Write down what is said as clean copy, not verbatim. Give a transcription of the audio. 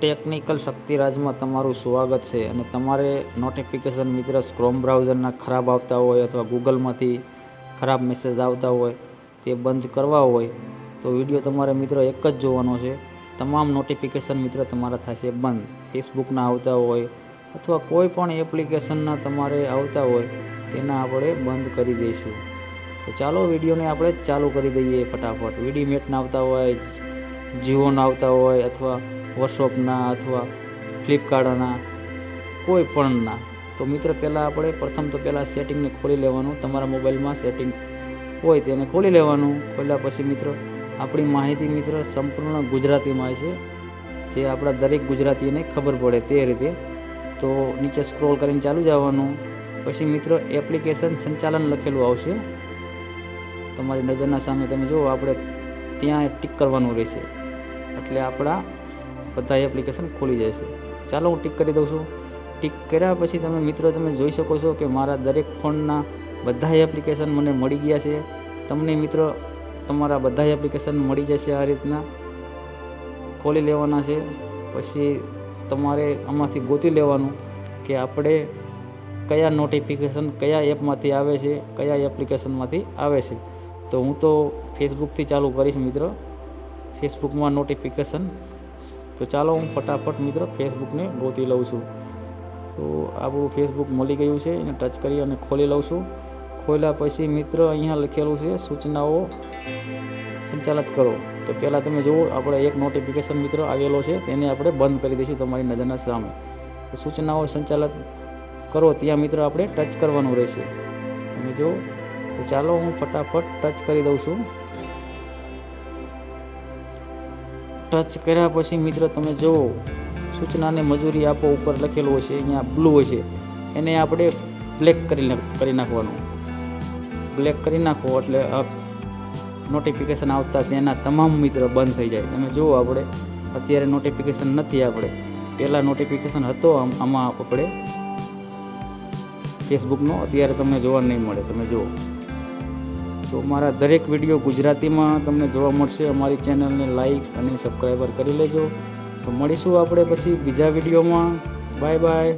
Technical શક્તિરાજમાં તમારું સ્વાગત છે અને તમારે નોટિફિકેશન મિત્ર ક્રોમ બ્રાઉઝરના ખરાબ આવતા હોય અથવા ગૂગલમાંથી ખરાબ મેસેજ આવતા હોય તે બંધ કરવા હોય તો વિડીયો તમારે મિત્ર એક જ જોવાનો છે. તમામ નોટિફિકેશન મિત્ર તમારા થશે બંધ. ફેસબુકના આવતા હોય અથવા કોઈ પણ એપ્લિકેશનના તમારે આવતા હોય તેના આપણે બંધ કરી દઈશું. તો ચાલો વિડીયોને આપણે ચાલુ કરી દઈએ ફટાફટ. વિડીમેટના આવતા હોય, જીઓના આવતા હોય અથવા વોટ્સઅપના અથવા ફ્લિપકાર્ટના કોઈ પણના. તો મિત્ર પ્રથમ તો સેટિંગને ખોલી લેવાનું. તમારા મોબાઈલમાં સેટિંગ હોય તેને ખોલી લેવાનું. ખોલ્યા પછી મિત્ર આપણી માહિતી મિત્ર સંપૂર્ણ ગુજરાતીમાં છે, જે આપણા દરેક ગુજરાતીને ખબર પડે તે રીતે. તો નીચે સ્ક્રોલ કરીને ચાલુ જવાનું. પછી મિત્ર એપ્લિકેશન સંચાલન લખેલું આવશે તમારી નજરના સામે. તમે જુઓ આપણે ત્યાં ટિક કરવાનું રહેશે એટલે આપણા બધા એપ્લિકેશન ખોલી જશે. ચાલો હું ટિક કરી દઉં છું. ટિક કર્યા પછી તમે મિત્રો જોઈ શકો છો કે મારા દરેક ફોનના બધા એપ્લિકેશન મને મળી ગયા છે. તમને મિત્રો તમારા બધા એપ્લિકેશન મળી જશે. આ રીતના ખોલી લેવાના છે. પછી તમારે આમાંથી ગોતી લેવાનું કે આપણે કયા નોટિફિકેશન કયા એપમાંથી આવે છે, કયા એપ્લિકેશનમાંથી આવે છે. તો હું તો ફેસબુકથી ચાલુ કરીશ મિત્ર, ફેસબુકમાં નોટિફિકેશન. તો ચાલો હું ફટાફટ મિત્ર ફેસબુકને ગોતી લઉં છું. તો આપણું ફેસબુક મળી ગયું છે, એને ટચ કરી અને ખોલી લઉં છું. ખોલ્યા પછી મિત્ર અહીંયા લખેલું છે સૂચનાઓ સંચાલિત કરો. તો પહેલાં તમે જુઓ આપણે એક નોટિફિકેશન મિત્ર આવેલો છે તેને આપણે બંધ કરી દઈશું તમારી નજરના સામે. સૂચનાઓ સંચાલિત કરો ત્યાં મિત્ર આપણે ટચ કરવાનું રહેશે. તમે જુઓ. તો ચાલો હું ફટાફટ ટચ કરી દઉં છું. ટચ કર્યા પછી મિત્ર તમે જુઓ સૂચનાને મજૂરી આપો ઉપર લખેલું હશે, અહીંયા બ્લુ હશે, એને આપણે બ્લેક કરી નાખવાનું. બ્લેક કરી નાખો એટલે નોટિફિકેશન આવતા તેના તમામ મિત્ર બંધ થઈ જાય. તમે જુઓ આપણે અત્યારે નોટિફિકેશન નથી. આપણે પહેલાં નોટિફિકેશન હતો આમાં આપણે ફેસબુકનો, અત્યારે તમને જોવા નહીં મળે. તમે જુઓ. તો મારા દરેક વિડીયો ગુજરાતીમાં તમને જોવા મળશે. અમારી ચેનલને લાઈક અને સબસ્ક્રાઈબર કરી લેજો. તો મળીશું આપણે પછી બીજા વિડીયોમાં. Bye bye.